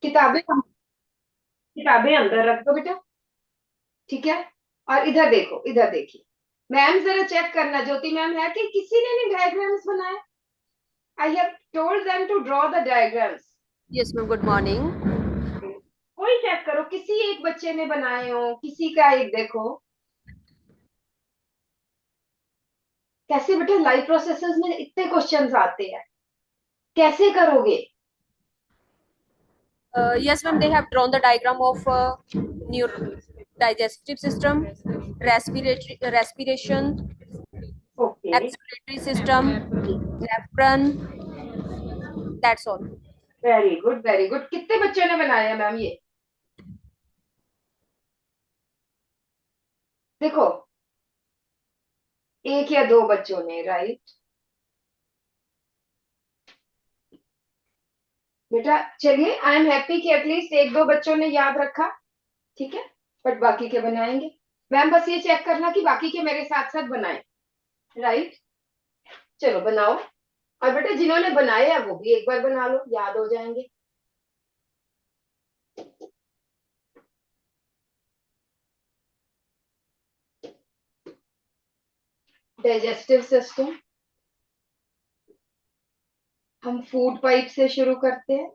किताबें किताबें अंदर रख दो बेटा। ठीक है। और इधर देखो, इधर देखिए। मैम जरा चेक करना, ज्योति मैम है कि किसी ने नहीं डायग्राम्स बनाए? I have told them to draw the diagrams. Yes ma'am, good morning. कोई चेक करो, किसी एक बच्चे ने बनाए हो, किसी का एक देखो। कैसे बेटा लाइफ प्रोसेसेस में इतने क्वेश्चंस आते हैं, कैसे करोगे? Yes ma'am, they have drawn the diagram of digestive system, respiration, okay. excretory system, nephron. That's all. Very good very good. कितने बच्चों ने बनाया मैम ये? देखो, एक या दो बच्चों ने, राइट? बेटा चलिए, आई एम हैप्पी कि एटलीस्ट एक दो बच्चों ने याद रखा। ठीक है। बट बाकी के बनाएंगे। मैम बस ये चेक करना कि बाकी के मेरे साथ साथ बनाए। राइट। चलो बनाओ। और बेटा जिन्होंने बनाए हैं वो भी एक बार बना लो, याद हो जाएंगे। Digestive system. हम फूड पाइप से शुरू करते हैं।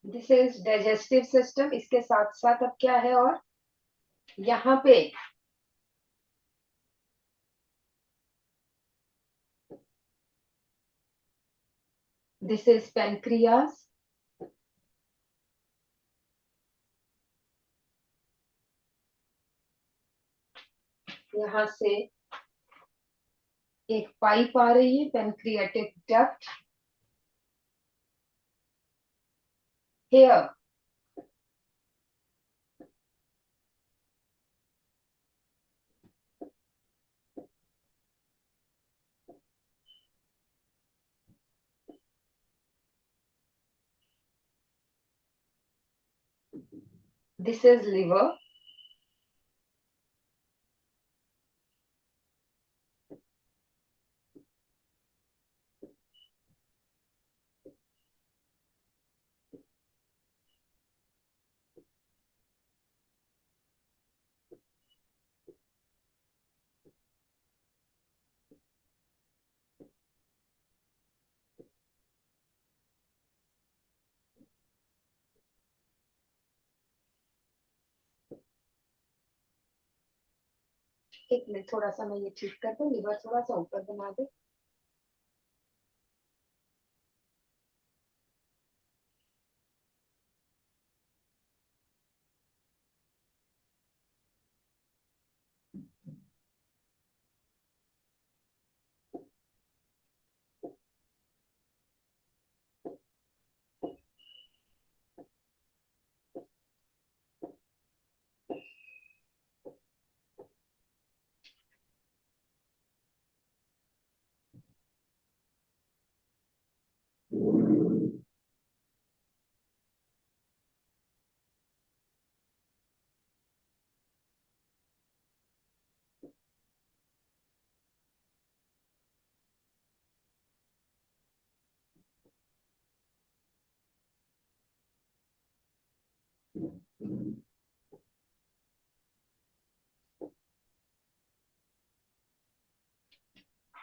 This is digestive system. इसके साथ साथ अब क्या है और यहाँ पे? This is pancreas. यहाँ से एक पाइप आ रही है, pancreatic duct. Here. This is liver. एक मिनट, थोड़ा सा मैं ये ठीक कर दूं, लिवर थोड़ा सा ऊपर बना दे।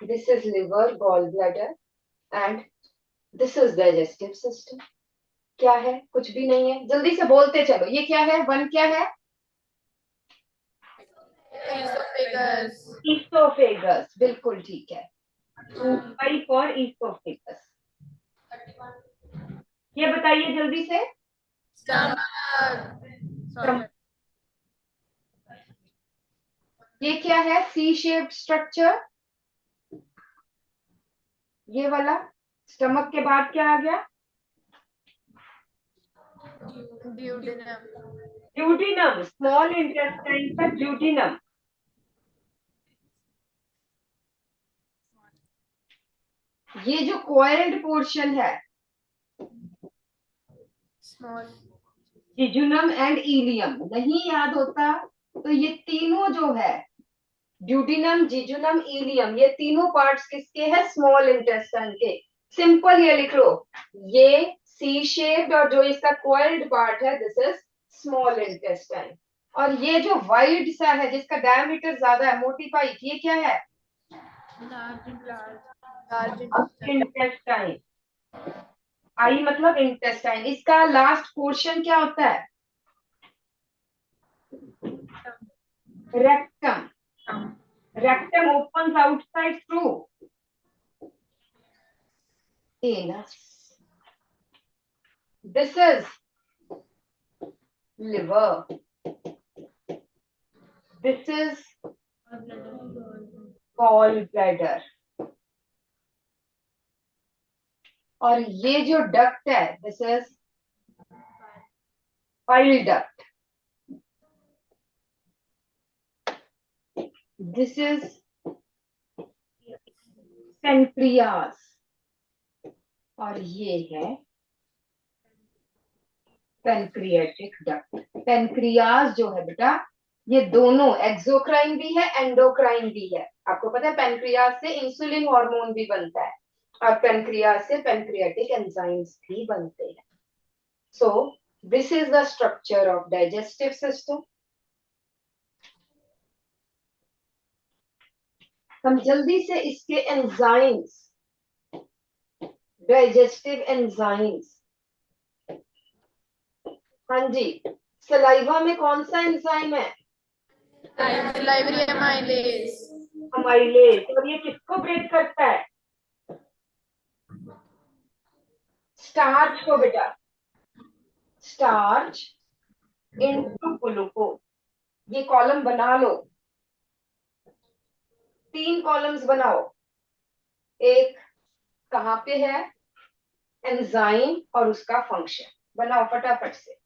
This is liver, gall bladder and this is digestive system. क्या है? कुछ भी नहीं है, जल्दी से बोलते चलो। ये क्या है? वन क्या है? Esophagus. ईसोफेगस, बिल्कुल ठीक है। 2 फॉर ईसोफेगस। ये बताइए जल्दी से। Stomach. Sorry. ये क्या है? सी शेप्ड स्ट्रक्चर, ये वाला। स्टमक के बाद क्या आ गया? Duodenum. ड्यूटीनम, स्मॉल इंटेस्टाइन का ड्यूटीनम। ये जो कॉइल्ड पोर्शन है, Small. जिजुनम एंड इलियम, नहीं याद होता तो ये तीनों जो है, ड्यूटीनम, जिजुनम, इलियम, ये तीनों पार्ट्स किसके हैं? स्मॉल इंटेस्टाइन के। सिंपल ये लिख लो, ये सी शेप्ड और जो इसका कॉइल्ड पार्ट है दिस इज स्मॉल इंटेस्टाइन। और ये जो वाइड सा है जिसका डायमीटर ज्यादा है, मोटी पाइप, ये क्या है? Large intestine. आई मतलब इंटेस्टाइन। इसका लास्ट पोर्शन क्या होता है? Rectum. Rectum opens outside through anus. This is liver. This is gallbladder. और ये जो डक्ट है this is pile duct. This is pancreas और ये है पेनक्रियाटिक डक्ट। पेनक्रियास जो है बेटा, ये दोनों एक्सोक्राइन भी है, एंडोक्राइन भी है। आपको पता है पेनक्रियास से इंसुलिन हार्मोन भी बनता है और पेनक्रियास से पेनक्रियाटिक एंजाइम्स भी बनते हैं। So this is the structure of digestive system. हम जल्दी से इसके एंजाइम्स, डाइजेस्टिव एंजाइम्स। हाँ जी, सलाइवा में कौन सा एंजाइम है? salivary amylase. अमाइलेज। और ये किसको ब्रेक करता है? स्टार्च को बेटा। Starch into glucose. ये कॉलम बना लो, 3 कॉलम्स बनाओ। एक कहाँ पे है? एंजाइम और उसका फंक्शन। बनाओ फटाफट से।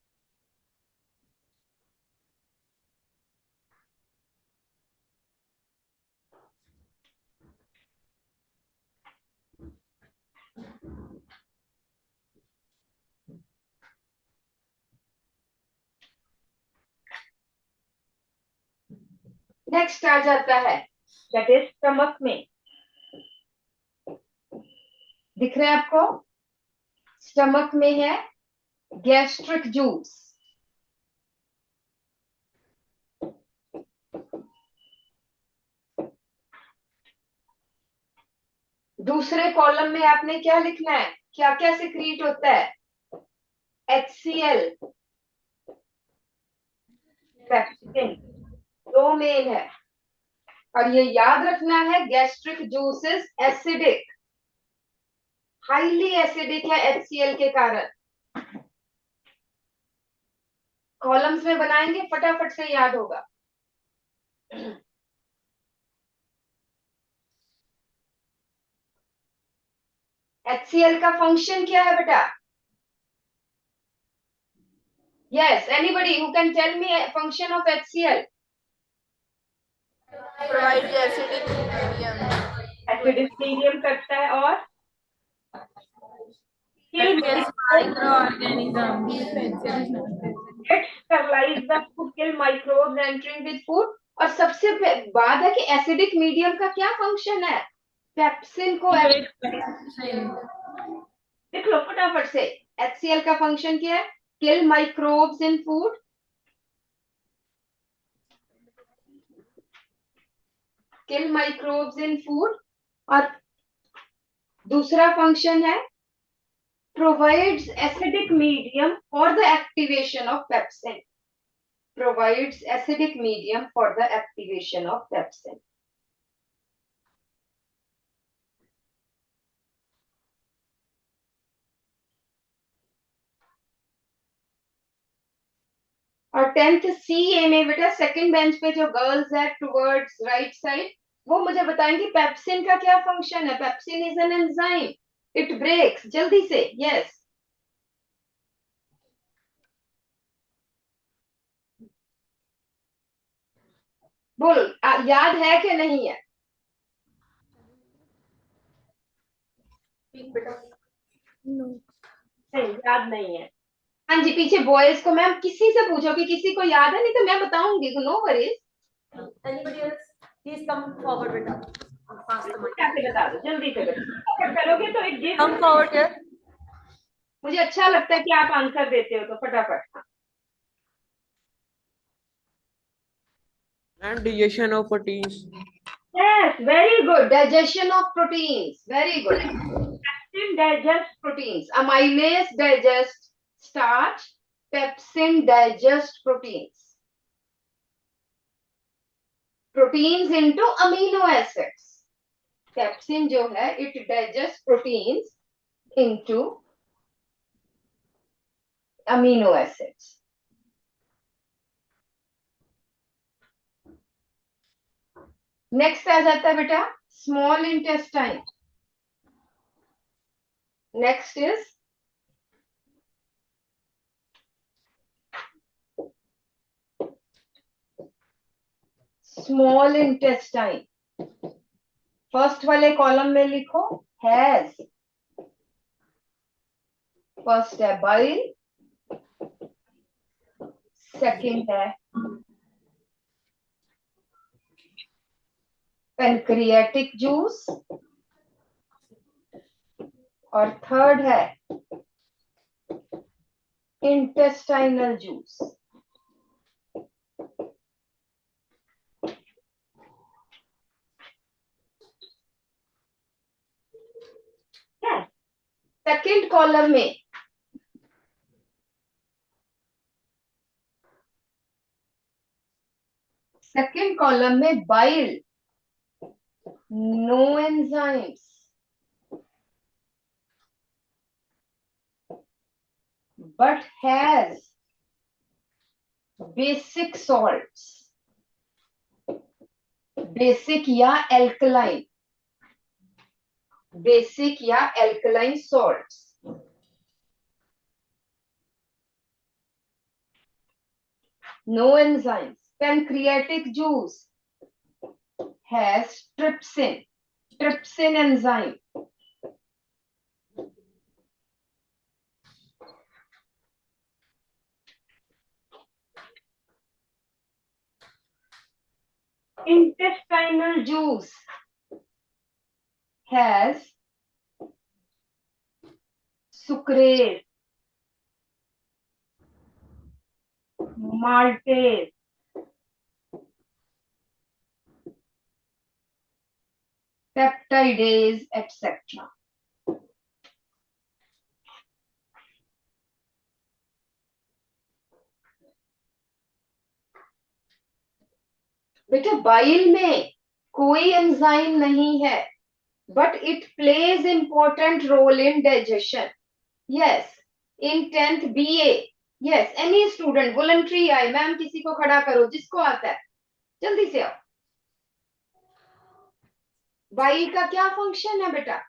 नेक्स्ट आ जाता है दैट इज स्टमक में। दिख रहा है आपको? स्टमक में है गैस्ट्रिक जूस। दूसरे कॉलम में आपने क्या लिखना है? क्या क्या सिक्रीट होता है? HCl, पेप्सिन, दो मेन है। और ये याद रखना है gastric juices acidic, highly acidic है HCl के कारण। कॉलम्स में बनाएंगे, फटाफट से याद होगा। HCl का फंक्शन क्या है बेटा? Yes, anybody who can tell me function of HCl? Provide acidic medium. Acidic medium करता है और Kills microorganisms. it sterilize the food, kill microbes entering with food। और सबसे बाद है कि एसिडिक मीडियम का क्या फंक्शन है? पेप्सिन को लिख लो फटाफट से। HCl का फंक्शन क्या है? Kill microbes in food, kill microbes in food और दूसरा फंक्शन है provides acidic medium for the activation of pepsin. Provides acidic medium for the activation of pepsin. और 10th सी ए में बेटा सेकंड बेंच पे जो गर्ल्स है टुवर्ड्स राइट साइड, वो मुझे बताएंगे पेप्सिन का क्या फंक्शन है. Pepsin is an enzyme, it breaks. जल्दी से यस बोलो. याद है कि नहीं है? नहीं याद नहीं है. हाँ जी, पीछे बॉयज को मैम किसी से पूछो कि किसी को याद है, नहीं तो मैं बताऊंगी. No worries. Anybody else? Please come forward, beta. Pass the mic. कैसे बता दो जल्दी से करोगे तो it gives. Come forward here. मुझे अच्छा लगता है कि आप आंसर देते हो तो फटाफट. And digestion of proteins. Yes, very good. Digestion of proteins. Very good. Pepsin digests proteins. Amylase digests starch. Pepsin digests proteins. Proteins into amino acids. Pepsin जो है, it digests proteins into amino acids. Next आ जाता है बेटा small intestine. Next is small intestine. First वाले column में लिखो has. First है बाइल, सेकंड है पैनक्रियाटिक जूस और थर्ड है इंटेस्टाइनल जूस. सेकंड कॉलम में bile, no enzymes, but has basic salts. Basic या alkaline. Basic या alkaline salts. No enzymes. Pancreatic juice has trypsin. Trypsin enzyme. Intestinal juice has sucrase, maltase, peptidase, etc. बेटा bile में कोई enzyme नहीं है, but it plays important role in digestion. Yes, in 10th BA. Yes, any student voluntary आए. Ma'am किसी को खड़ा करो जिसको आता है, जल्दी से आओ. बाइल का क्या फंक्शन है बेटा?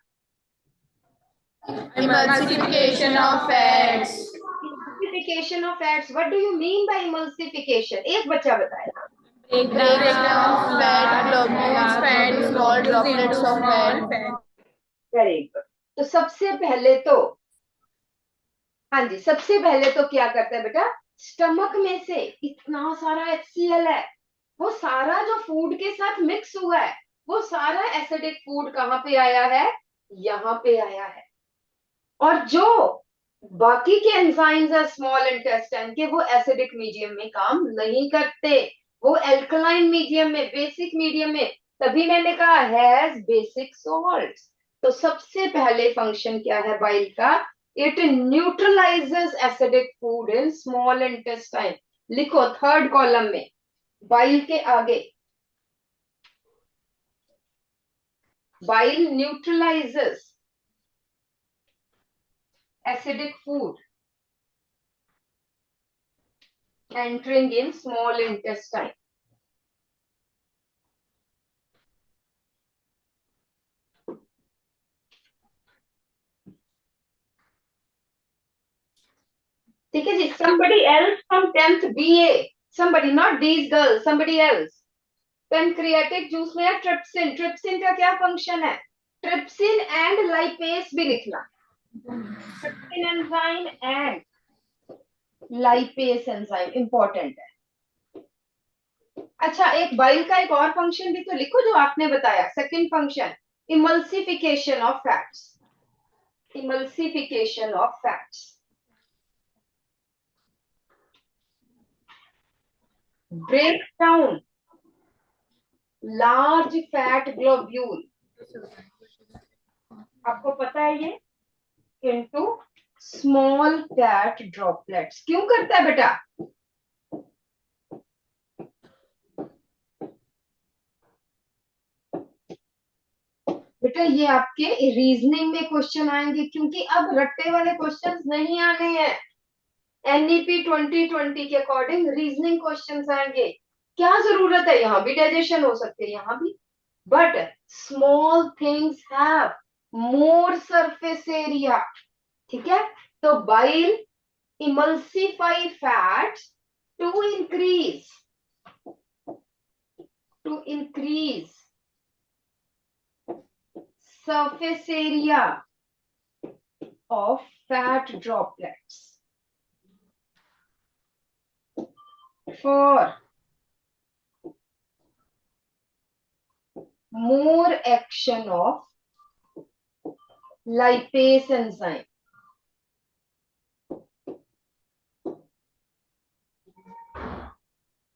Emulsification of fats. Emulsification of fats. What do you mean by emulsification? एक बच्चा बताएगा. Breakdown of fat globules, fat, small droplets of fat. Very good. तो सबसे पहले तो, हाँ जी, सबसे पहले तो क्या करता है बेटा, स्टमक में से इतना सारा HCl है, वो सारा जो फूड के साथ मिक्स हुआ है, वो सारा एसिडिक फूड कहाँ पे आया है? यहाँ पे आया है. और जो बाकी के एंजाइम्स है स्मॉल इंटेस्टाइन के, वो एसिडिक मीडियम में काम नहीं करते. वो एल्कलाइन मीडियम में, बेसिक मीडियम में तभी मैंने कहा हैज बेसिक सॉल्ट। तो सबसे पहले फंक्शन क्या है बाइल का? It neutralises acidic food in small intestine. लिखो थर्ड कॉलम में, बाइल के आगे, bile neutralises acidic food entering in small intestine. ठीक है जी. Somebody else from 10th BA, somebody, not these girls, somebody else. Pancreatic juice में है trypsin. Trypsin का क्या फंक्शन है? ट्रिप्सिन एंड लाइपेस भी लिखना. Trypsin enzyme and lipase enzyme important है. अच्छा, एक बाइल का एक और फंक्शन भी तो लिखो जो आपने बताया. Second function, emulsification of fats. Emulsification of fats. Break down large fat globule, आपको पता है ये, इनटू स्मॉल फैट ड्रॉपलेट्स. क्यों करता है बेटा? बेटा ये आपके रीजनिंग में क्वेश्चन आएंगे, क्योंकि अब रट्टे वाले क्वेश्चंस नहीं आने हैं. एनईपी 2020 के अकॉर्डिंग रीजनिंग क्वेश्चंस आएंगे. क्या जरूरत है? यहाँ भी डाइजेशन हो सकते हैं, यहाँ भी. But small things have more surface area. ठीक है. तो bile emulsify fats to increase surface area of fat droplets for more action of lipase enzyme.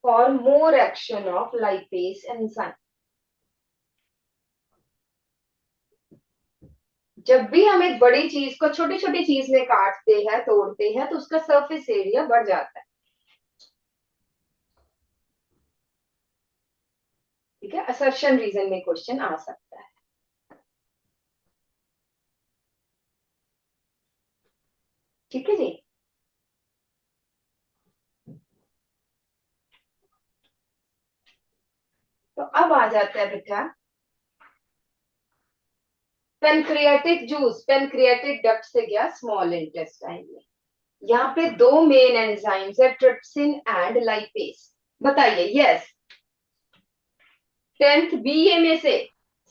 For more action of lipase enzyme. जब भी हम एक बड़ी चीज को छोटी छोटी चीज में काटते हैं, तोड़ते हैं, तो उसका सरफेस एरिया बढ़ जाता है. ठीक है. असर्शन रीजन में क्वेश्चन आ सकता है. ठीक है जी. तो अब आ जाता है बेटा पेनक्रियाटिक जूस. पेनक्रियाटिक डक्ट से गया स्मॉल इंटेस्टाइन में. यहाँ पे दो मेन एंजाइम्स है, ट्रिप्सिन एंड लाइपेस. बताइए. यस. 10th बीए में से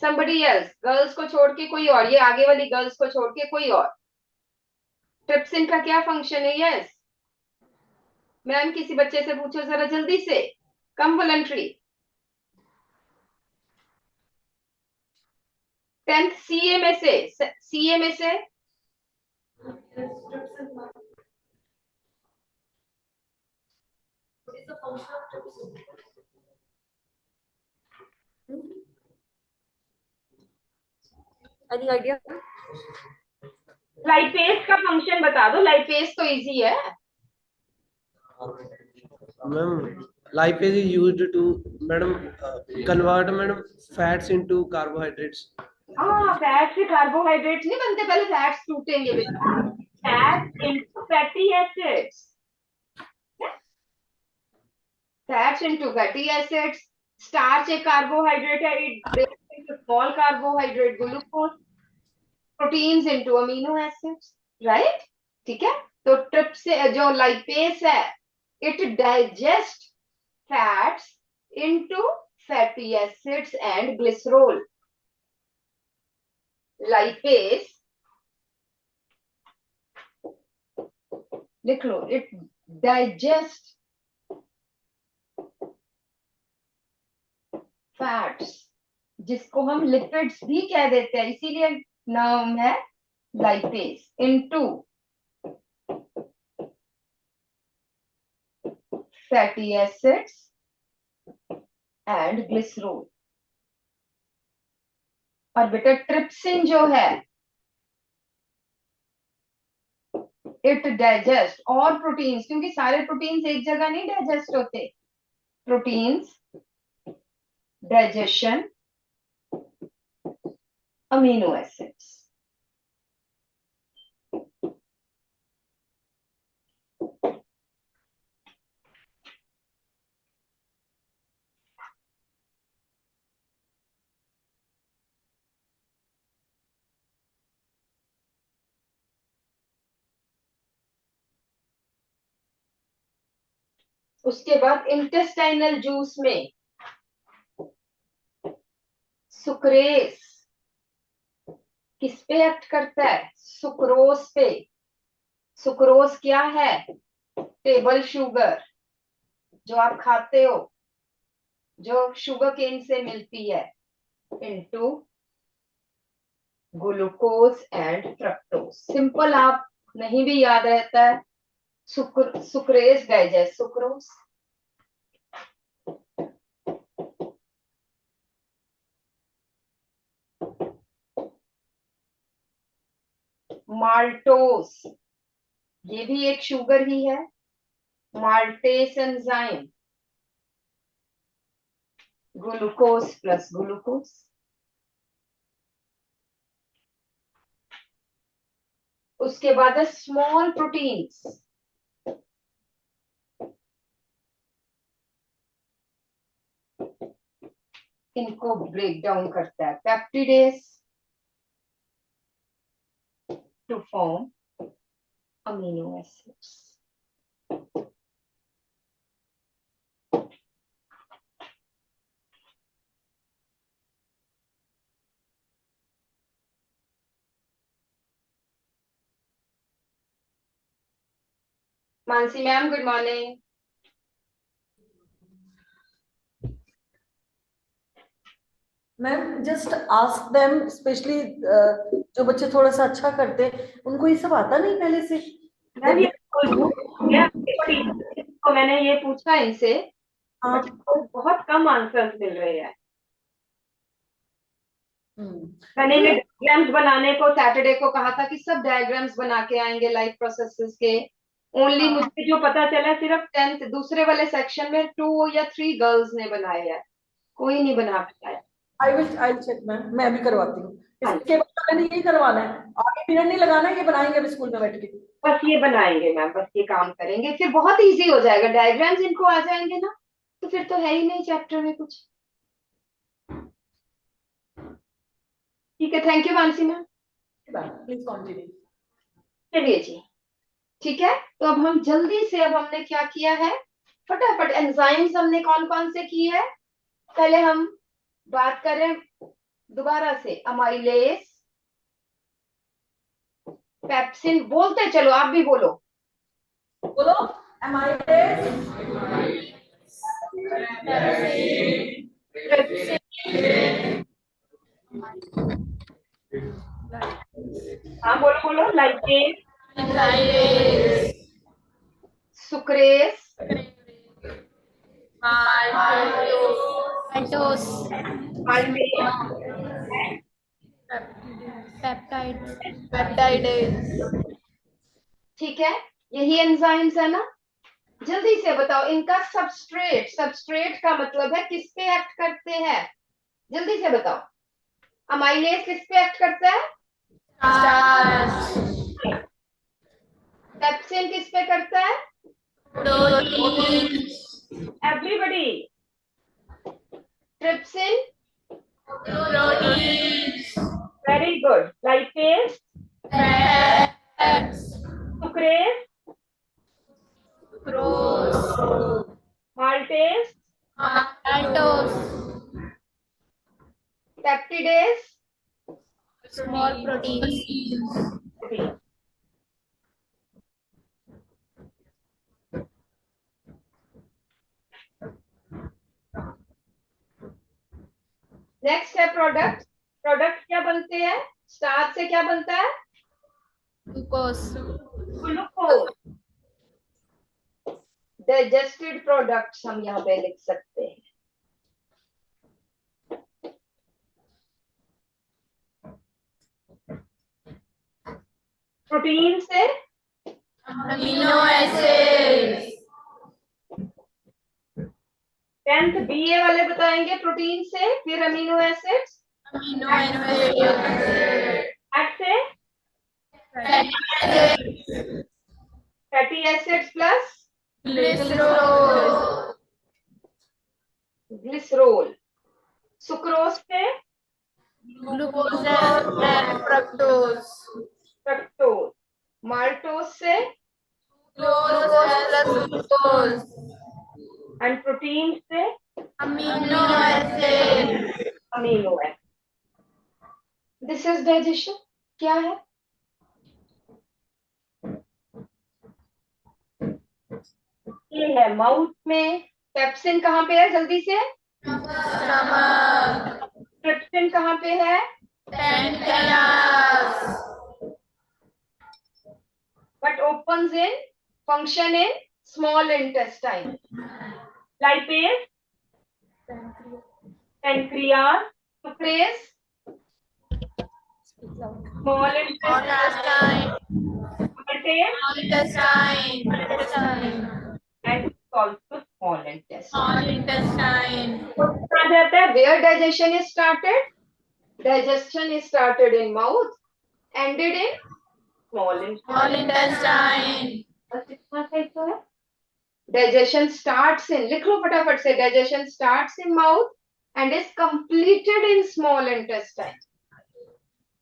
somebody else, गर्ल्स को छोड़ के कोई और, ये आगे वाली गर्ल्स को छोड़ के कोई और. ट्रिप्सिन का क्या फंक्शन है? यस मैम, किसी बच्चे से पूछो जरा जल्दी से. कम वॉलंटरी. 10th सीए में से, सीए में से What is the function of trypsin? Any idea? Lipase का फंक्शन बता दो. लाइपेस तो इजी है. Ma'am, lipase is used to, madam, convert, madam, fats into carbohydrates. हाँ, फैट से कार्बोहाइड्रेट्स नहीं बनते, पहले फैट्स टूटेंगे बेटा. Fat into fatty acids. Fats into fatty acids. Starch एक कार्बोहाइड्रेट है, it breaks into small carbohydrate glucose. Proteins into amino acids. Right. ठीक है. तो ट्रिप से जो लाइपेस है, it digest fats into fatty acids and glycerol. Lipase लिख लो. इट डाइजेस्ट फैट्स, जिसको हम लिपिड्स भी कह देते हैं, इसीलिए नाम है lipase, into fatty acids and glycerol. और बेटा ट्रिप्सिन जो है इट डाइजेस्ट और प्रोटीन्स, क्योंकि सारे प्रोटीन्स एक जगह नहीं डाइजेस्ट होते, प्रोटीन्स डाइजेशन अमीनो एसिड्स। उसके बाद इंटेस्टाइनल जूस में सुक्रेस किस पे एक्ट करता है? सुक्रोस पे। सुक्रोस क्या है? टेबल शुगर जो आप खाते हो, जो शुगर केन से मिलती है, into glucose and fructose. Simple, आप नहीं भी याद रहता है, सुक्रेस डाइजेस्ट सुक्रोज। माल्टोस ये भी एक शुगर ही है, maltase enzyme, glucose plus glucose. उसके बाद है स्मॉल प्रोटीन्स, इनको ब्रेक डाउन करता है peptidase to form amino acids. Mansi ma'am good morning. Ma'am just ask them, specially जो बच्चे थोड़ा सा अच्छा करते हैं, उनको ये सब आता नहीं पहले से। मैम ये तो मैंने ये पूछा इनसे, हाँ। बट बहुत कम आंसर्स मिल रहे हैं। मैंने तो इन्हें डायग्राम्स बनाने को सैटरडे को कहा था कि सब डायग्राम्स बना के आएंगे लाइफ प्रोसेसेस के। ओनली मुझे जो पता चला सिर्फ 10th दूसरे वाले सेक्शन में 2 या 3 गर्ल्स ने बनाए हैं, कोई नहीं बना पाया। आई चेक मैम, मैं भी करवाती हूँ। इसके बाद मैंने यही करवाना है, आगे पीरियड नहीं लगाना है, ये बनाएंगे अभी स्कूल में बैठ के। बस ये बनाएंगे मैम, बस ये काम करेंगे, फिर बहुत इजी हो जाएगा। डायग्राम्स इनको आ जाएंगे ना, तो फिर तो है ही नहीं चैप्टर में कुछ। ठीक है, thank you Mansi ma'am. Please continue. चलिए जी, ठीक है। तो अब हम जल्दी से, अब हमने क्या किया है, फटाफट एंजाइम्स हमने कौन कौन से किए हैं। पहले हम बात करें दोबारा से, अमाइलेस, पेप्सिन, बोलते चलो, आप भी बोलो। बोलो एमाइलेज, हाँ बोलो बोलो, ligase, sucrase, maltose, maltase, peptides, ठीक है। यही एंजाइम्स है ना। जल्दी से बताओ इनका सबस्ट्रेट, सबस्ट्रेट का मतलब है किस पे एक्ट करते हैं, जल्दी से बताओ। अमाइलेज किस पे एक्ट करता है? starch, पेप्सिन किस पे करता है? proteins, everybody. Trypsin, proteins, very good. Lipase, fats, sucrase, sucrose, maltase, maltose, पेप्टिडेस। small proteins. Next है प्रोडक्ट। प्रोडक्ट क्या बनते हैं? स्टार्च से क्या बनता है? Glucose, glucose. डाइजेस्टेड प्रोडक्ट्स हम यहाँ पे लिख सकते हैं। प्रोटीन से amino acids, 10th BA वाले बताएंगे प्रोटीन से, फिर amino acids, amino acids, fat से fatty acids, fatty acids plus glycerol, glycerol, sucrose से glucose and fructose, fructose, maltose से glucose plus glucose, and protein से amino acids, amino acid. This is digestion. क्या है? ये है माउथ में। Pepsin कहाँ पे है? जल्दी से। stomach, ट्रिप्सिन कहाँ पे है? pancreas, but opens in function in small intestine. Lipase, pancreas, sucrase, small intestine, intestine, intestine, and also small intestine. small intestine, कहा जाता है where digestion is started? Digestion is started in mouth, ended in small small intestine. intestine, बस इतना सा ही तो है। Digestion starts in, लिख लो फटाफट से, digestion starts in mouth and is completed in small intestine.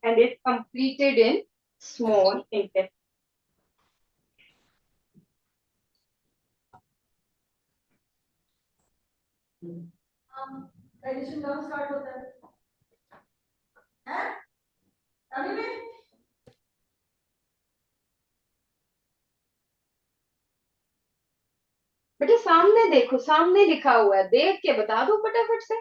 And is completed in small intestine. Digestion कब start होता है? हैं? अभी में? बेटे सामने देखो, सामने लिखा हुआ है, देख के बता दो फटाफट से।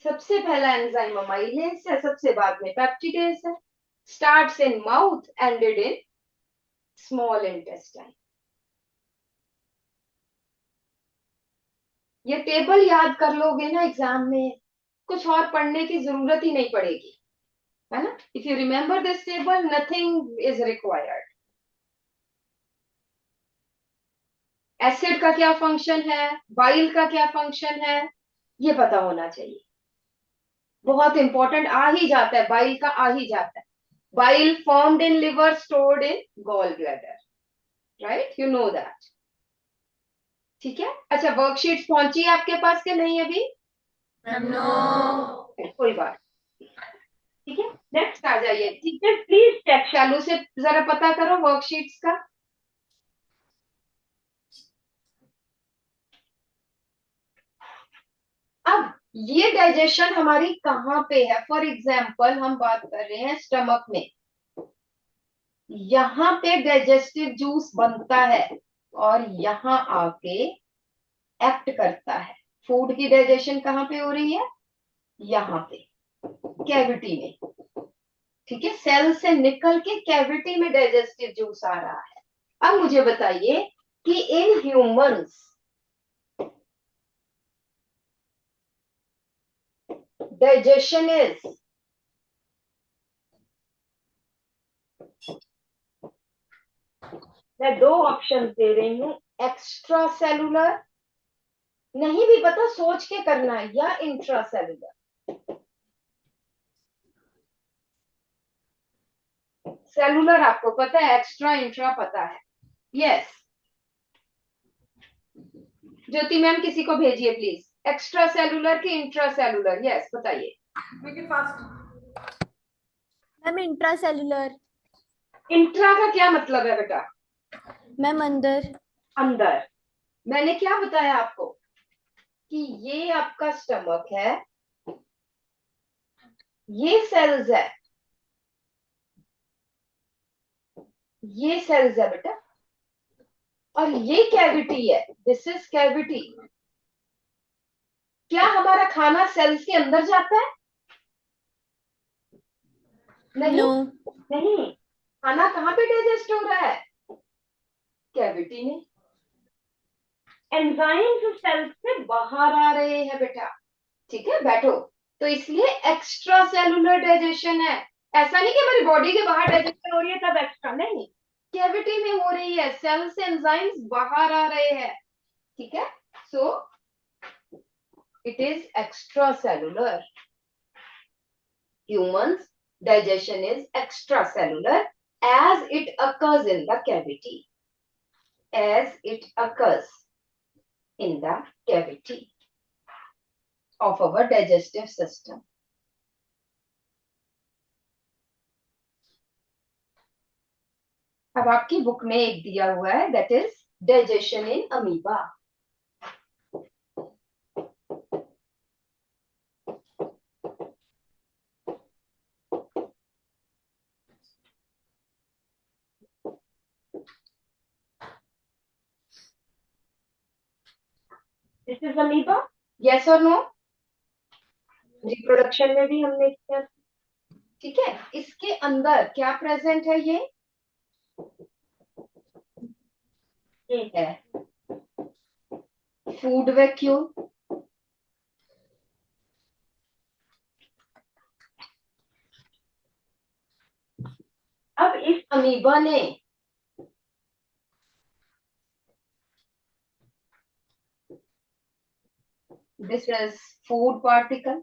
सबसे पहला एंजाइम अमाइलेज है, सबसे बाद में पेप्टिडेज है। Starts in mouth, ended in small intestine. ये टेबल याद कर लोगे ना एग्जाम में, कुछ और पढ़ने की जरूरत ही नहीं पड़ेगी, है ना? If you remember this table, nothing is required. Acid का क्या फंक्शन है, बाइल का क्या फंक्शन है, ये पता होना चाहिए। बहुत इंपॉर्टेंट, आ ही जाता है, बाइल का आ ही जाता है। Bile formed in liver, stored in gall bladder, right? You know that. ठीक है। अच्छा, वर्कशीट्स पहुंची है आपके पास के नहीं अभी? no, कोई बात। ठीक है, नेक्स्ट आ जाइए। ठीक है, प्लीज चेक, शालू से जरा पता करो वर्कशीट्स का। अब ये डाइजेशन हमारी कहाँ पे है? फॉर एग्जाम्पल हम बात कर रहे हैं स्टमक में, यहाँ पे डाइजेस्टिव जूस बनता है और यहाँ आके एक्ट करता है। फूड की डाइजेशन कहाँ पे हो रही है? यहाँ पे, कैविटी में। ठीक है, सेल से निकल के कैविटी में डाइजेस्टिव जूस आ रहा है। अब मुझे बताइए कि इन ह्यूमंस डाइजेशन इज, मैं दो ऑप्शन दे रही हूं, एक्स्ट्रा सेलुलर, नहीं भी पता सोच के करना है, या इंट्रा सेलुलर। सेलुलर आपको पता है, एक्स्ट्रा इंट्रा पता है। यस, ज्योति मैम किसी को भेजिए प्लीज, एक्स्ट्रा सेलुलर की इंट्रा सेलुलर। यस, बताइए। फास्ट। Ma'am intracellular. इंट्रा का क्या मतलब है बेटा? मैम अंदर। अंदर। मैंने क्या बताया आपको कि ये आपका स्टमक है, ये सेल्स है, ये सेल्स है बेटा, और ये कैविटी है, दिस इज कैविटी। क्या हमारा खाना सेल्स के अंदर जाता है? नहीं। नो। नहीं, खाना कहाँ पे डाइजेस्ट हो रहा है? कैविटी में। एंजाइम्स सेल से बाहर आ रहे हैं बेटा, ठीक है बैठो। तो इसलिए एक्स्ट्रा सेलुलर डाइजेशन है। ऐसा नहीं कि हमारी बॉडी के बाहर डाइजेशन हो रही है तब एक्स्ट्रा, नहीं, कैविटी में हो रही है, सेल से एंजाइम्स बाहर आ रहे हैं, ठीक है। So it is extra cellular. Humans digestion is extracellular as it occurs in the cavity, as it occurs in the cavity of our digestive system. अब आपकी बुक में एक दिया हुआ है, that is digestion in amoeba. This is amoeba, yes or no? Reproduction में भी हमने किया, ठीक है। इसके अंदर क्या प्रेजेंट है, ये है फूड वैक्यूल। अब इस अमीबा ने this is food particle,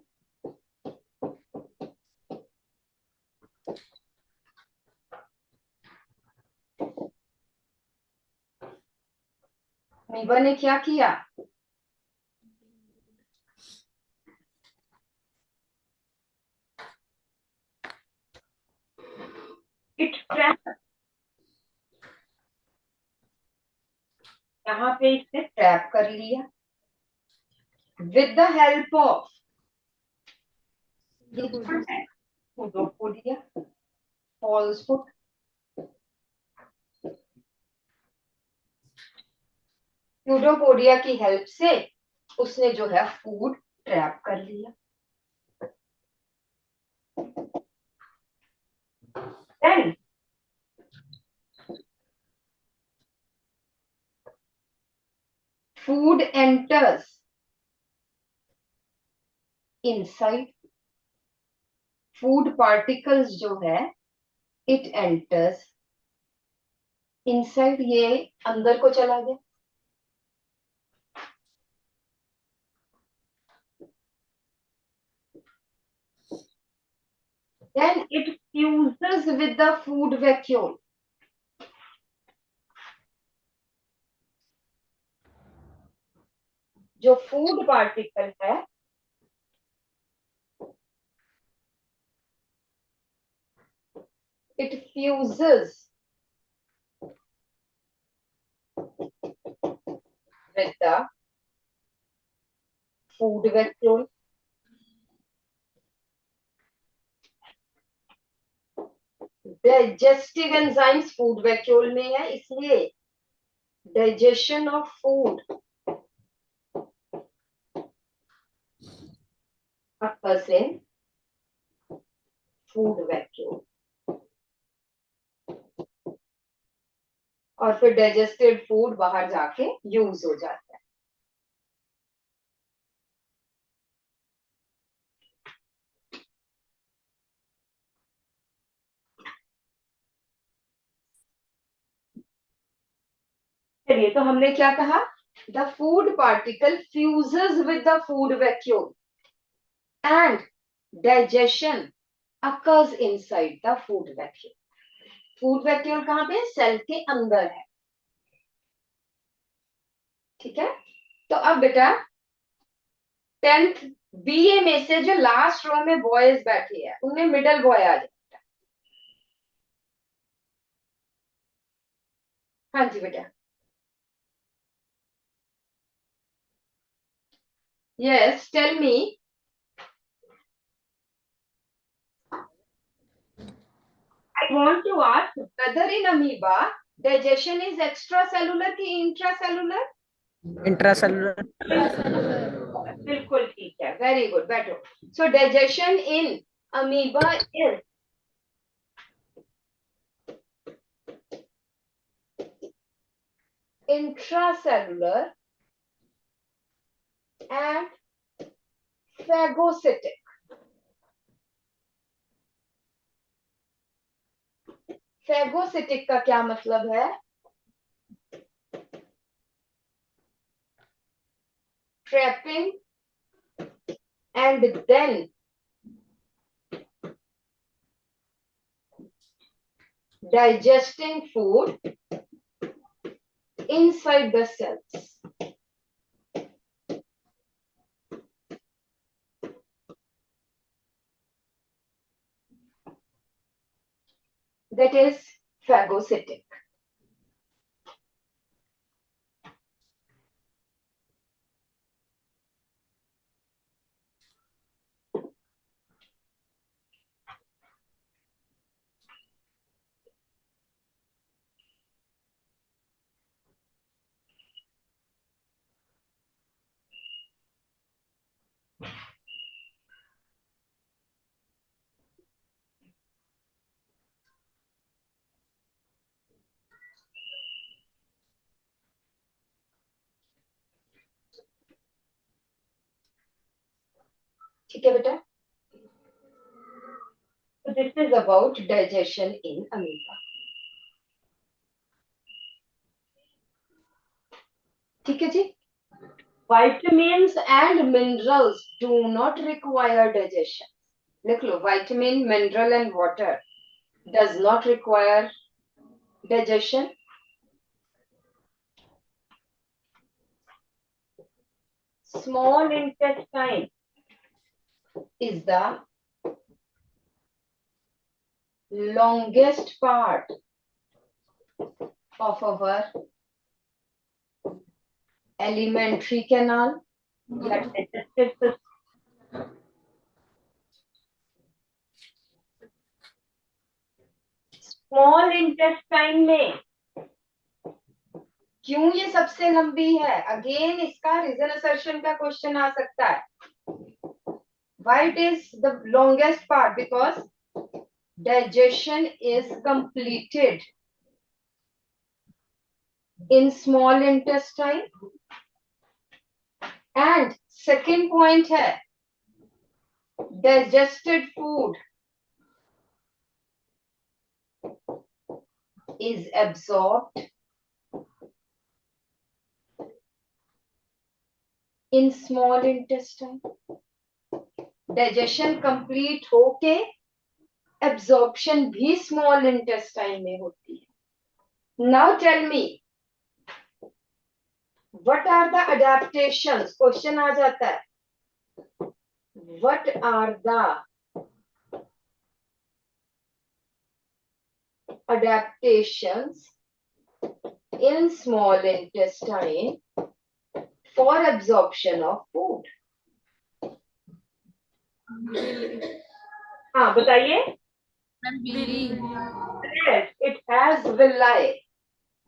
amoeba ने क्या किया, इट ट्रैप, यहाँ पे इसने ट्रैप कर लिया with the help of pseudopodia, false foot. Pseudopodia की हेल्प से उसने जो है फूड ट्रैप कर लिया। Then food enters inside, food particles जो है इट एंटर्स इनसाइड, ये अंदर को चला गया। Then it fuses with the food vacuole. जो फूड पार्टिकल है it fuses with the food vacuole. Digestive enzymes food vacuole में है, इसलिए digestion of food occurs in food vacuole, और फिर डाइजेस्टेड फूड बाहर जाके यूज हो जाता है। चलिए, तो हमने क्या कहा, the food particle fuses with the food vacuole and digestion occurs inside the food vacuole. Food vacuole कहाँ पे, सेल के अंदर है, ठीक है। तो अब बेटा 10th बीए में से जो लास्ट रो में बॉयज बैठे हैं उनमें मिडल बॉय आ जाए। हाँ जी बेटा, yes tell me. I want to ask whether in amoeba digestion is extracellular कि intracellular? इंट्रासेलुलर। बिल्कुल ठीक है, वेरी गुड, बैठो। सो digestion in amoeba is intracellular and phagocytic. Phagocytic का क्या मतलब है? Trapping and then digesting food inside the cells. That is phagocytic. ठीक है बेटा? So this is about digestion in amoeba. ठीक है जी? Vitamins and minerals do not require digestion. लिख लो, vitamin, mineral and water does not require digestion. Small intestine is the longest part of our alimentary canal या digestive system. Small intestine में क्यों ये सबसे लंबी है? अगेन इसका रीजन असर्शन का क्वेश्चन आ सकता है. Why it is the longest part? Because digestion is completed in small intestine. And second point है, digested food is absorbed in small intestine. Digestion complete होके absorption भी small intestine में होती है. Now tell me, what are the adaptations? Question आ जाता है. What are the adaptations in small intestine for absorption of food? हाँ बताइए. Yes, it has villi,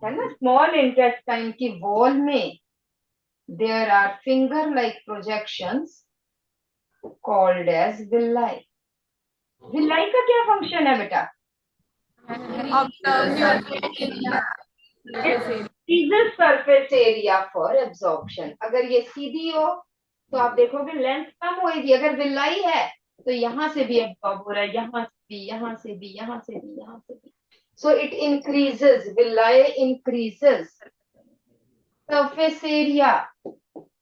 है ना? Small intestine की wall में there are finger-like projections called as villi. Villi का क्या function है बेटा? Increases surface area for absorption. अगर ये सीधी हो तो आप देखोगे लेंथ कम होगी. अगर villi है तो यहाँ से भी absorb हो रहा है, यहाँ से भी, यहाँ से भी, यहाँ से भी, यहाँ से भी. So it increases, villi increases surface area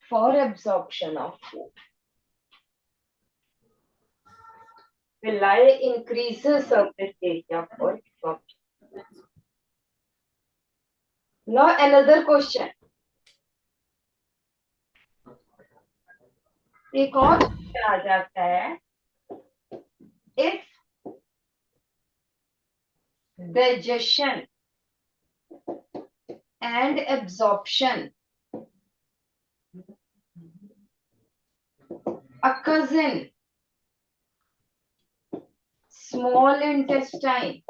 for absorption of food. Villi increases surface area for absorption. Now another question. एक और आ जाता है. If digestion and absorption occurs in small intestine,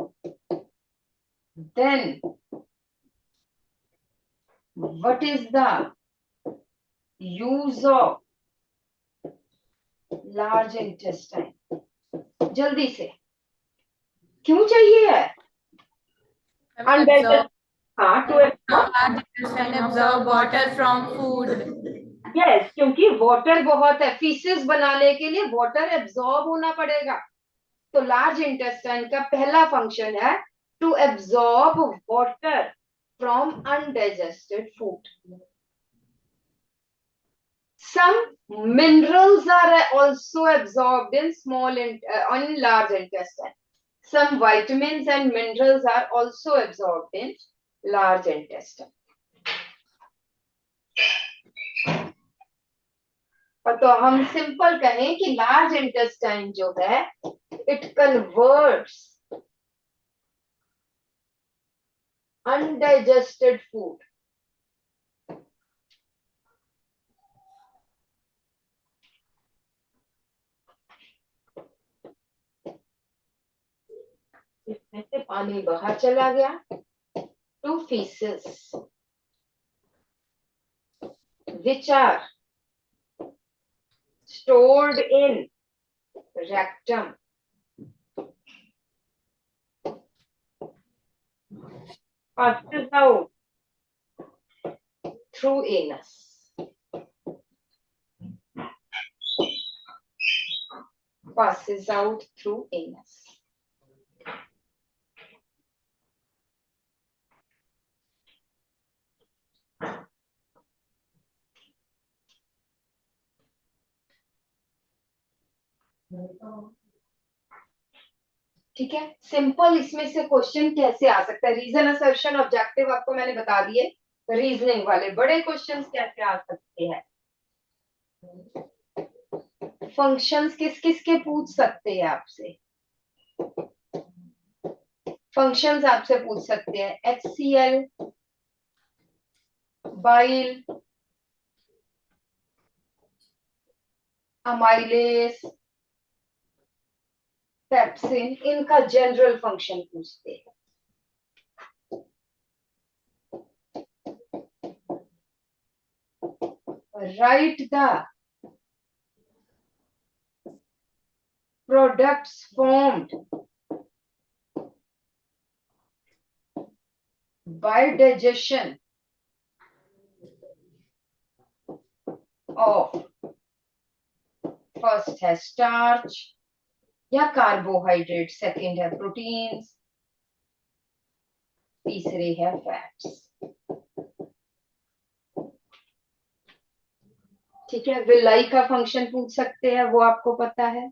then what is the use of large intestine? जल्दी से. क्यों चाहिए है? Undigested. हाँ, to Large intestine absorb water from food yes, क्योंकि वाटर बहुत है, फीसेस बनाने के लिए वाटर एब्जॉर्ब होना पड़ेगा। तो लार्ज इंटेस्टाइन का पहला फंक्शन है to absorb water from undigested food. Some minerals are also absorbed in in large intestine. Some vitamins and minerals are also absorbed in large intestine. तो हम सिंपल कहें कि लार्ज इंटेस्टाइन जो है it converts undigested food इसमें से पानी बाहर चला गया to faeces which are stored in rectum, passes out through anus. Passes out through anus. ठीक है, सिंपल इसमें से क्वेश्चन कैसे आ सकता है? रीजन, असर्शन, ऑब्जेक्टिव आपको मैंने बता दिए। रीजनिंग वाले बड़े क्वेश्चंस कैसे आ सकते हैं? फंक्शंस किस किस के पूछ सकते हैं आपसे? फंक्शंस आपसे पूछ सकते हैं HCl, बाइल, अमाइलेस, पेप्सिन, इनका जनरल फंक्शन पूछते हैं। Right the products formed by digestion of first है starch या कार्बोहाइड्रेट, सेकंड है प्रोटीन्स, तीसरे है फैट्स। ठीक है, विलाई का फंक्शन पूछ सकते हैं, वो आपको पता है।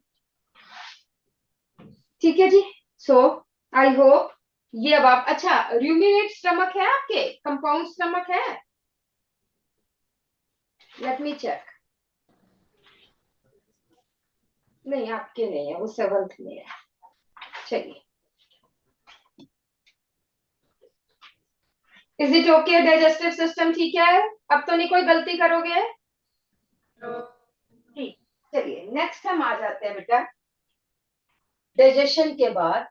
ठीक है जी, सो आई होप ये अब आप, अच्छा रूमिनेट स्टमक है आपके, कंपाउंड स्टमक है? Let me check. नहीं, आपके नहीं है, वो 7th में है। चलिए, is it okay? Digestive system ठीक है? अब तो नहीं कोई गलती करोगे? ठीक, चलिए नेक्स्ट हम आ जाते हैं बेटा। डाइजेशन के बाद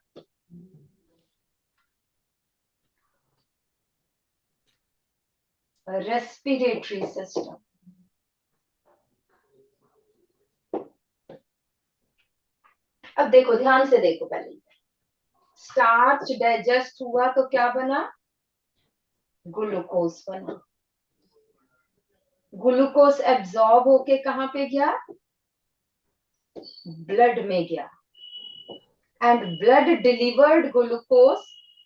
रेस्पिरेटरी सिस्टम। अब देखो, ध्यान से देखो, पहले स्टार्च डाइजेस्ट हुआ तो क्या बना? ग्लूकोज बना। ग्लूकोज एब्जॉर्ब होके कहां पे गया? ब्लड में गया, and blood delivered glucose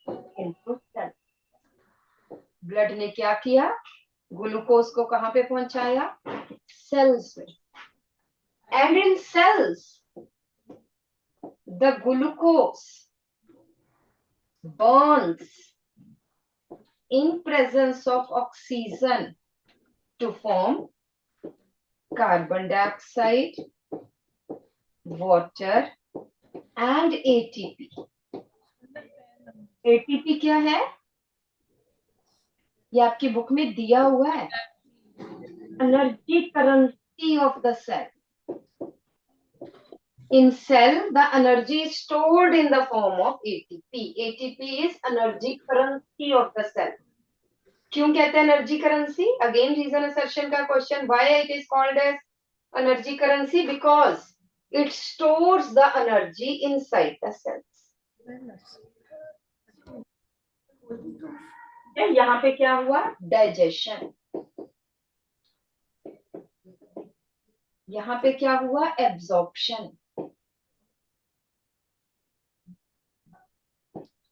into cell. Blood ने क्या किया? ग्लूकोज को कहां पे पहुंचाया? सेल्स में। And in cells the glucose burns in presence of oxygen to form carbon dioxide, water and ATP. ATP क्या है? ये आपकी बुक में दिया हुआ है, energy currency of the cell. In cell, the energy is stored in the form of ATP. ATP is energy currency of the cell. क्यों कहते हैं energy currency? Again reason assertion का question, why it is called as energy currency? Because it stores the energy inside the cells. यहाँ पे क्या हुआ? Digestion. यहाँ पे क्या हुआ, एब्जॉर्प्शन।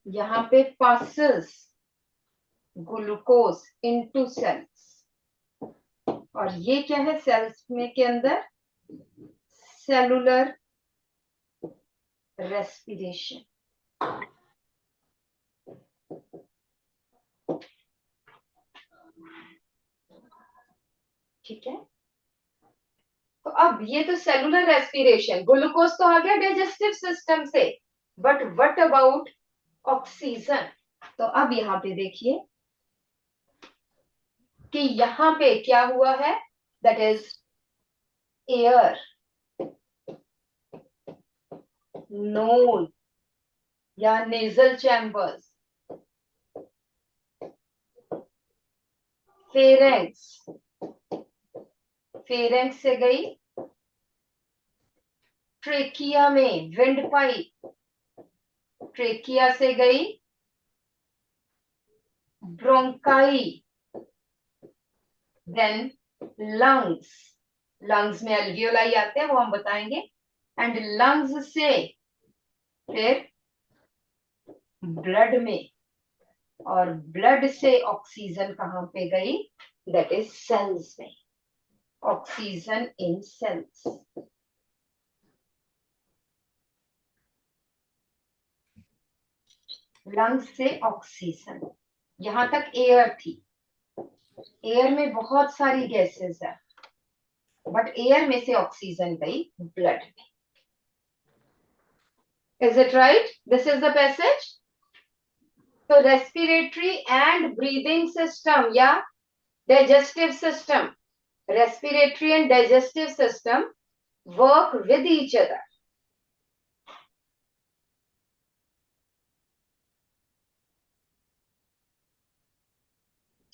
यहाँ पे पासेस ग्लूकोज इनटू सेल्स। और ये क्या है, सेल्स में के अंदर सेलुलर रेस्पिरेशन। ठीक है, तो अब ये तो सेलुलर रेस्पिरेशन, ग्लूकोज तो आ गया डाइजेस्टिव सिस्टम से, बट व्हाट अबाउट ऑक्सीजन? तो अब यहाँ पे देखिए कि यहाँ पे क्या हुआ है, दैट इज एयर, नोज या नेजल चैम्बर्स, फेरेंक्स, फेरेंक्स से गई ट्रेकिया में, विंड पाइप, ट्रेकिया से गई ब्रोंकाई, देन लंग्स, लंग्स में अल्वियोलाई आते हैं वो हम बताएंगे, एंड लंग्स से फिर ब्लड में, और ब्लड से ऑक्सीजन कहां पे गई, दैट इज सेल्स में, ऑक्सीजन इन सेल्स। लंग्स से ऑक्सीजन, यहां तक एयर थी, एयर में बहुत सारी गैसेस है, बट एयर में से ऑक्सीजन गई ब्लड में। Is it right? This is the passage. तो रेस्पिरेटरी एंड ब्रीदिंग सिस्टम या digestive system, respiratory and digestive system work with each other.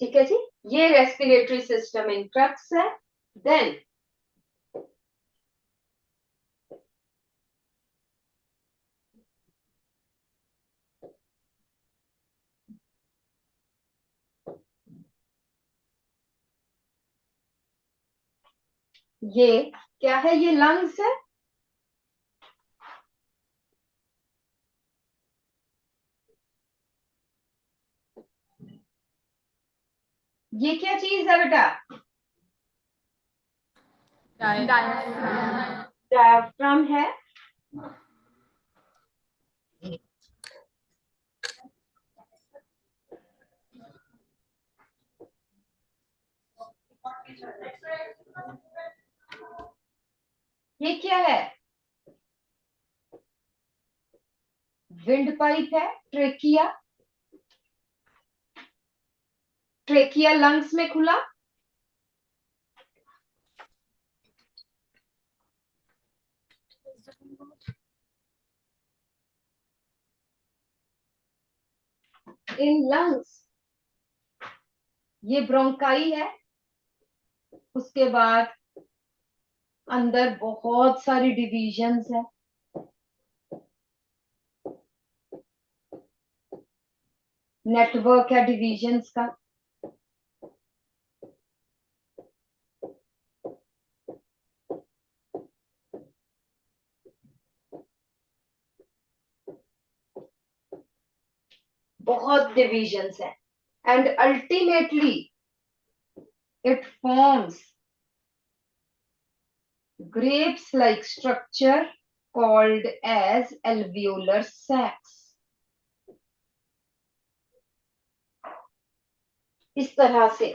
ठीक है जी, ये रेस्पिरेटरी सिस्टम इन ट्रक्स है। देन ये क्या है, ये लंग्स है, ये क्या चीज है बेटा, डायफ्राम है। ये क्या है, विंड पाइप है, ट्रेकिया, ट्रेकिया लंग्स में खुला, इन लंग्स ये ब्रोंकाई है, उसके बाद अंदर बहुत सारी डिविजन्स है, नेटवर्क है डिविजन्स का। बहुत डिविजन्स है, and ultimately it forms grapes like structure called as alveolar sacs। इस तरह से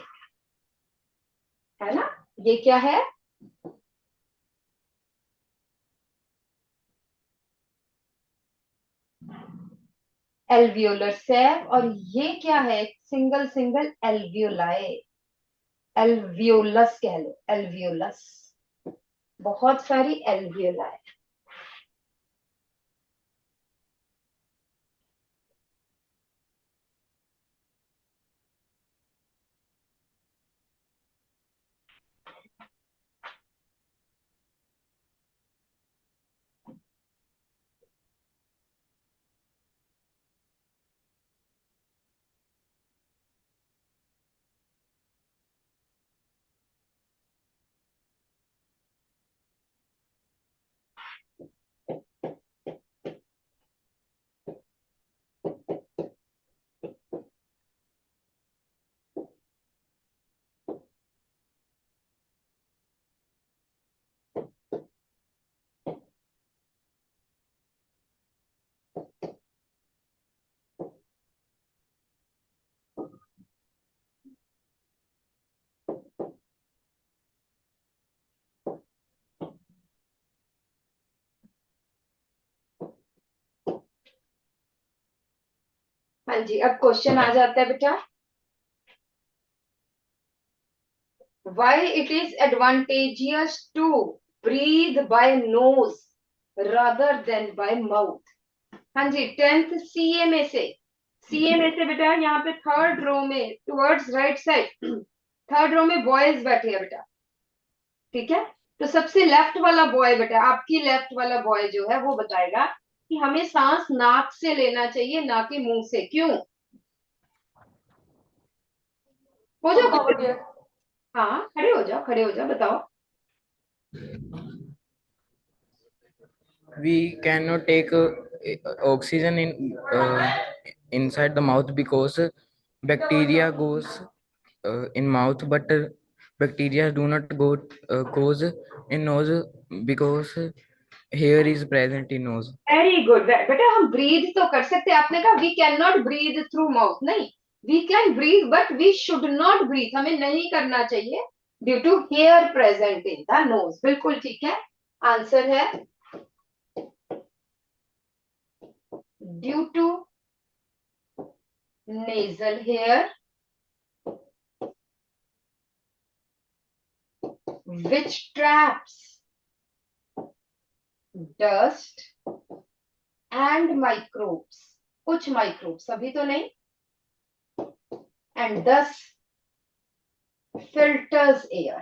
है ना, ये क्या है, एल्वियोलर सैक, और ये क्या है, सिंगल सिंगल एल्वियोलाई, एल्वियोलस कह लो, एल्वियोलस, बहुत सारी एल्वियोलाई। हाँ जी, अब क्वेश्चन आ जाता है बेटा, why it is advantageous to breathe by nose rather than by mouth। हाँ जी, 10th सीए में से, बेटा यहाँ पे थर्ड रो में towards right side, third row में बॉयज बैठे हैं बेटा, ठीक है। तो सबसे लेफ्ट वाला बॉय बेटा, आपकी लेफ्ट वाला बॉय जो है वो बताएगा कि हमें सांस नाक से लेना चाहिए ना कि मुंह से, क्यों? हो जाओ पक्का हो खड़े। गया। हाँ खड़े हो जाओ, खड़े हो जाओ, बताओ। We cannot take oxygen inside the mouth because bacteria goes in mouth, but bacteria do not goes in nose because hair is present in nose. Very good बेटा, हम ब्रीथ तो कर सकते हैं, आपने कहा we can not breathe through mouth, नहीं, we can breathe but we should not breathe, हमें नहीं करना चाहिए due to hair present in the nose. बिल्कुल ठीक है, आंसर है due to nasal hair which traps dust and microbes, कुछ microbes, अभी तो नहीं, and thus filters air।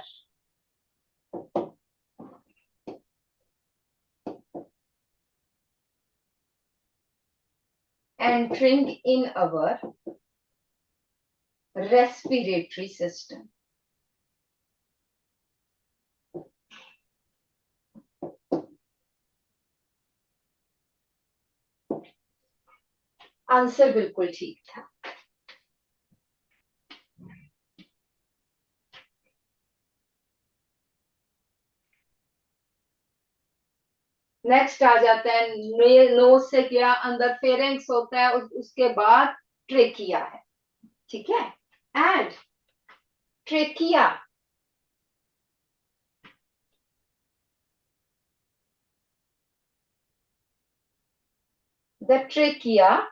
entering in our respiratory system। Answer बिल्कुल ठीक था। नेक्स्ट आ जाता है नोज से क्या, अंदर फेरेंक्स होता है, उसके बाद ट्रेकिया है, ठीक है। And trachea the trachea,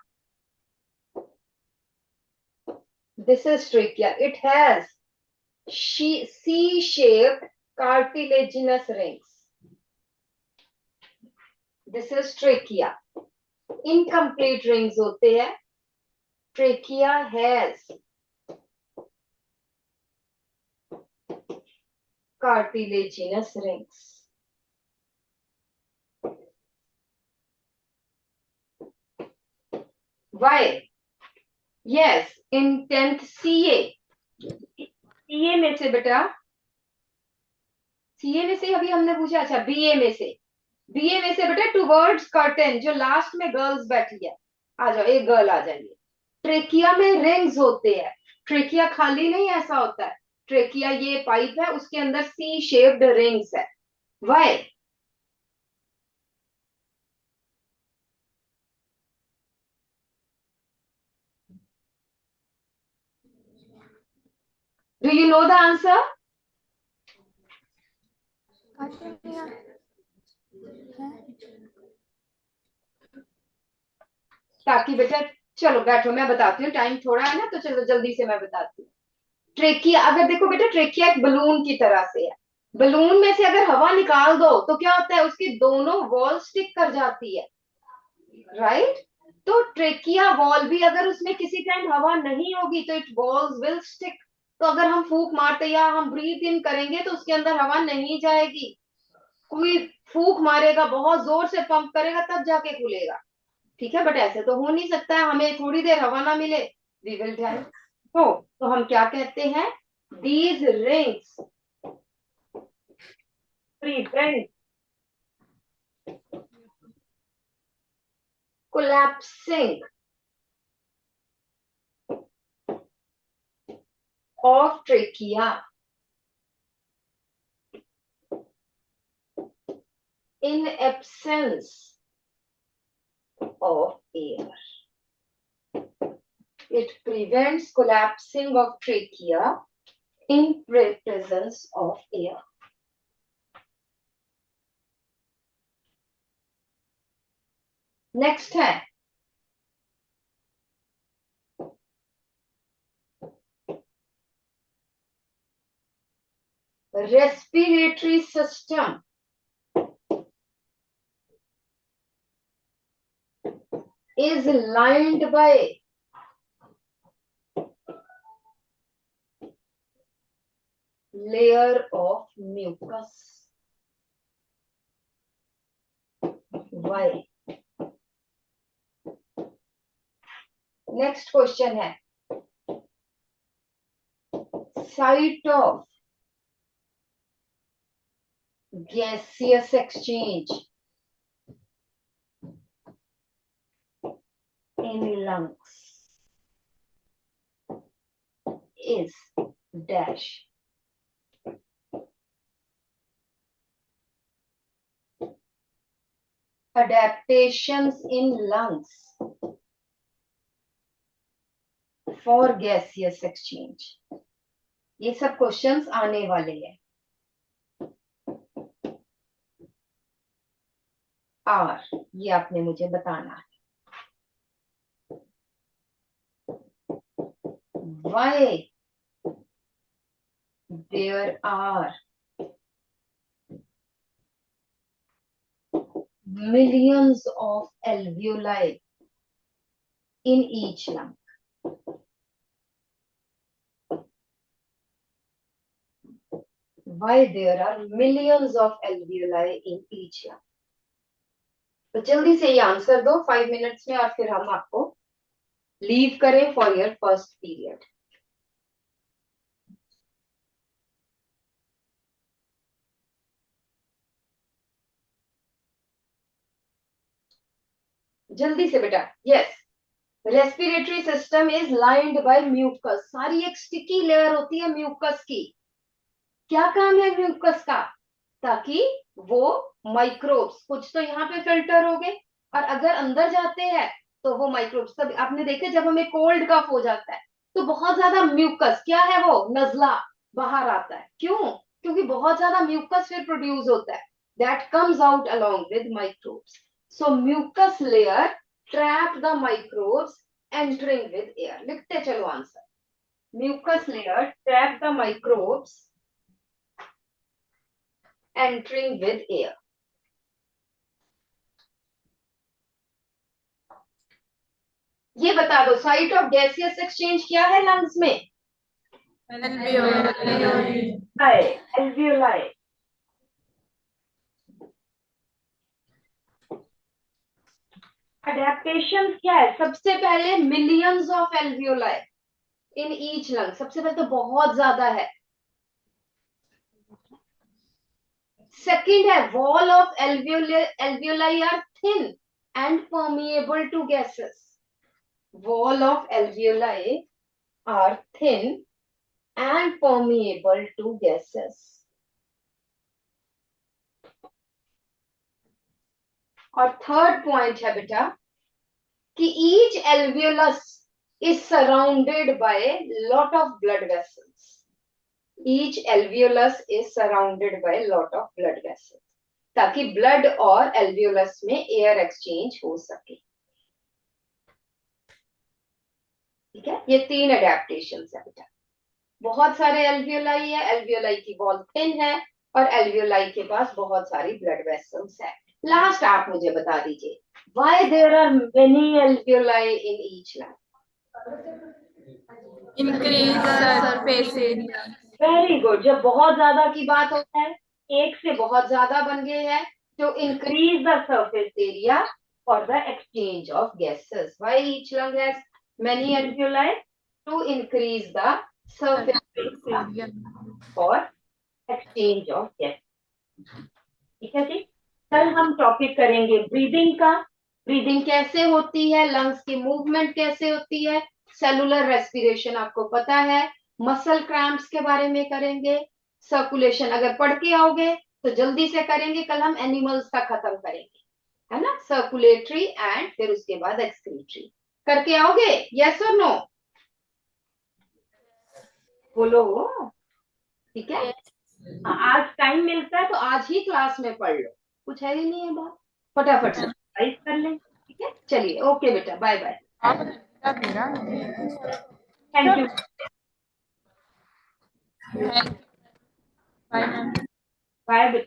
this is trachea, it has C-shaped cartilaginous rings, this is trachea। incomplete rings होते हैं, trachea has cartilaginous rings। why? yes, in 10th CA, CA में से बेटा, सीए में से अभी हमने पूछा, अच्छा बीए में से, बीए में से बेटा टुवर्ड्स कर्टेन, जो लास्ट में गर्ल्स बैठी है, आ जाओ, एक गर्ल आ जाइए। ट्रेकिया में रिंग्स होते हैं, ट्रेकिया खाली नहीं ऐसा होता है, ट्रेकिया ये पाइप है, उसके अंदर सी शेप्ड रिंग्स है। Why? Do you know the answer? ताकि बेटा, चलो बैठो मैं बताती हूँ, टाइम थोड़ा है ना, तो चलो जल्दी से मैं बताती हूँ। ट्रेकिया, अगर देखो बेटा, ट्रेकिया एक बलून की तरह से है, बलून में से अगर हवा निकाल दो तो क्या होता है, उसकी दोनों वॉल स्टिक कर जाती है, राइट। तो ट्रेकिया वॉल भी अगर उसमें किसी टाइम हवा नहीं होगी तो इट वॉल्स विल स्टिक, तो अगर हम फूक मारते या हम ब्रीथ इन करेंगे तो उसके अंदर हवा नहीं जाएगी। कोई फूक मारेगा, बहुत जोर से पंप करेगा तब जाके खुलेगा, ठीक है, बट ऐसे तो हो नहीं सकता है, हमें थोड़ी देर हवा ना मिले, वी विल डाई। तो हम क्या कहते हैं, these rings prevent collapsing of trachea in absence of air। It prevents collapsing of trachea in presence of air। Next है respiratory system is lined by layer of mucus. Why? Next question है, site of gaseous exchange in lungs is dash. Adaptations in lungs for gaseous exchange. ये सब questions आने वाले हैं. Are, ये आपने मुझे बताना है. Why there are millions of alveoli in each lung? Why there are millions of alveoli in each lung? तो जल्दी से ये आंसर दो 5 मिनट्स में, और फिर हम आपको लीव करें फॉर योर फर्स्ट पीरियड. जल्दी से बेटा. Yes, respiratory system is lined by mucus. सारी एक स्टिकी लेयर होती है म्यूकस की. क्या काम है म्यूकस का? ताकि वो माइक्रोब्स, कुछ तो यहाँ पे फिल्टर हो गए, और अगर अंदर जाते हैं तो वो माइक्रोब्स, तब आपने देखे जब हमें कोल्ड कफ हो जाता है तो बहुत ज्यादा म्यूकस, क्या है वो, नजला बाहर आता है. क्यों? क्योंकि बहुत ज्यादा म्यूकस फिर प्रोड्यूस होता है, that comes out along with microbes. So mucus layer trap the microbes entering with air. लिखते चलो answer. Mucus layer trap the microbes entering with air. ये बता दो, साइट ऑफ गैसियस एक्सचेंज क्या है लंग्स में? एल्वियोलाई. अडेप्टेशन क्या है? सबसे पहले millions of alveoli in each lung. सबसे पहले तो बहुत ज्यादा है. सेकंड है, wall of alveoli are thin and permeable to gases. Wall of alveoli are thin and permeable to gases. और थर्ड पॉइंट है बेटा कि each alveolus is surrounded by lot of blood vessels. Each alveolus is surrounded by a lot of blood vessels, ताकि blood और alveolus में air exchange हो सके. ठीक है, ये 3 एडेप्टेशन है बेटा. बहुत सारे एल्वियोलाई है, एल्वियोलाई की वॉल थिन है, और एल्वियोलाई के पास बहुत सारी ब्लड वेसल्स है. लास्ट आप मुझे बता दीजिए, why there are many alveoli in each lung? Increase surface area. Very good. जब बहुत ज्यादा की बात होता है, एक से बहुत ज्यादा बन गए हैं, तो increase the surface area for the exchange of gases. Why each lung has many alveoli? To increase the surface area for exchange of gases. ठीक है जी. कल हम टॉपिक करेंगे ब्रीदिंग का. ब्रीदिंग कैसे होती है, लंग्स की मूवमेंट कैसे होती है, सेलुलर रेस्पिरेशन आपको पता है, मसल क्रैम्प्स के बारे में करेंगे, सर्कुलेशन अगर पढ़ के आओगे तो जल्दी से करेंगे. कल हम एनिमल्स का खत्म करेंगे, है ना, सर्कुलेटरी एंड फिर उसके बाद एक्सक्रीटरी. करके आओगे? यस और नो? बोलो. ठीक है. आज टाइम मिलता है तो आज ही क्लास में पढ़ लो, कुछ है ही नहीं है बात, फटाफट से रिवाइज कर लें. ठीक है, चलिए. ओके बेटा, bye bye. Thank you. Bye, ma'am. Bye